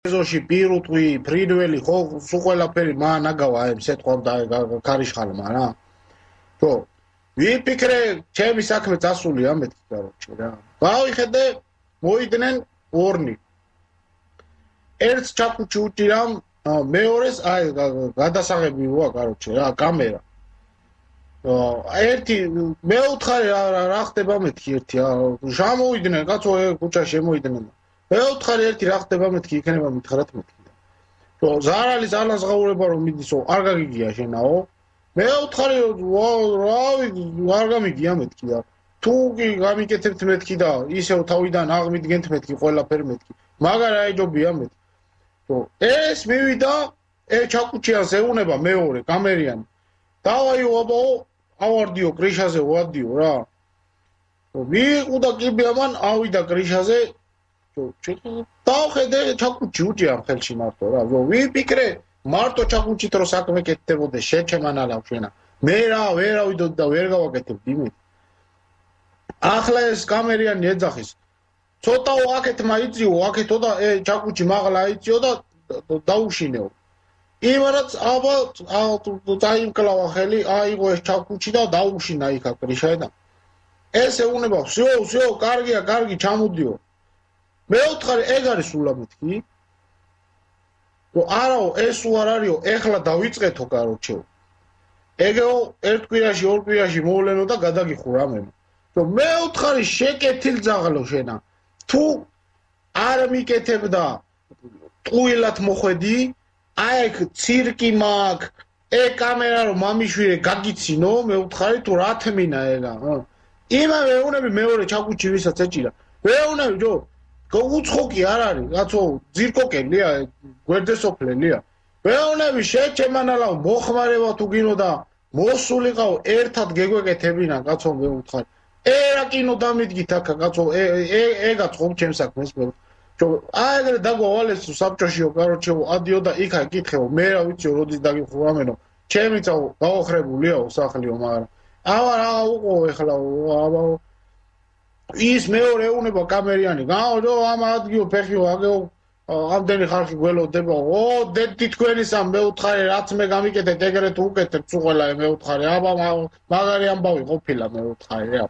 ეზოში პირუტყვი, ფრინველი, ხო, სულ ყველაფერი მან აგავა აი სეთქვამ და ქარიშხალმა რა. ხო. ვიფიქრე, ჩემი საქმე წასულია მეთქი კაროჩე რა. გავიხედე, მოიდნენ ორნი. ერთს ჩაკუჩი უჭირამ, მეორეს აი გადასაღები ვოა კაროჩე რა, კამერა. ერთი მეუთხარი რა ხდება მეთქი ერთი შემოვიდნენ კაცო ქუჩაში შემოვიდნენ მეუთხარი ერთი რა ხდება მეთქი იქნება მითხრათ მეთქი ხო ზარალის ალაზღაურება რომ მიდისო არ გაგიგია შენაო მეუთხარი რავი არ გამიგია მეთქი და თუ კი გამიკეთებთ მეთქი და ისევ თავიდან აღმიდგენთ მეთქი ყველაფერი მეთქი მაგარა ეჯობია მეთქი ხო ეს მივიდა ჩაკუჩიანს ეუნება მეორე კამერიანი დავაიო აბო ავარდიო კრიშაზე ვადიო რა. ვიყუდა კიბია მან ავიდა კრიშაზე. დავხედე ჩაკუჩი უჭიამ ხელში მარტო რა. ვიფიქრე მარტო ჩაკუჩით რო საქმე კეთდებოდეს შეჩემანალავ შენა. მე რა ვერ ავიდოდ და ვერ გავაკეთებ იმით. ახლა ეს კამერიანი ეძახის. ცოტა აქეთ მაიწიო, აქეთო და ჩაკუჩი მაღლა აიწიო და დაუშინეო. იმარაც აბა დაიმკლავა ხელი აიღო ეს ჩაკუჩი და დაუშინა იქა კრიშა და ეს ეუნება всё კარგია კარგი ჩამოდიო მეუთხარი ეგ არის სულა მეთქი რომ არაო ეს უარ არისო ეხლა დავიწყეთო კაროჩე ეგეო ერთ კვირაში ორ კვირაში მოვლენო და გადაგიხურა მე რომ მეუთხარი შეკეთილ ძაღლო შენა თუ არ მიკეთებ და ტყუილად მოხვედი აი ცირკი მაგ კამერა რომ მამიშვილი გაგიცინო მე უთხარი თუ რა თმინა ეგა იმავე უნები მეორე ჩაკუჩი ვისაც ეჭირა მეუნები ჯო უცხოკი არ არის კაცო ძირკოკელია გვერდესოფლელია მეუნები შეჩემანალავ მოხმარება თუ გინო და მოსულიყავ ერთად გეგვეკეთებინა კაცო მე უთხარი რა კინო დამიდგით აქა კაცო ეგაც ხომ ჩემს საქმეს მე აი ეგრე დაგვალეს საბჭოშიო კაროჩე ადიო და იქა კითხეო მე რა ვიციო როდის დაგიხურამენო ჩემი წაო გაოხრებულიაო სახლიო მაგრამ აბა რა უყო ეხლა აბა ის მეორე ეუნება კამერიანი გაო ამ ადგილ ფეხიო აგეო ამდენი ხალხი გველოდება დედი თქვენისა მე უთხარი რაც მე გამიკეთეთ ეგრეთ უკეთებ სულ ყველა მე უთხარი აბა მაგარი ამბავი ყოფილა მე უთხარი რა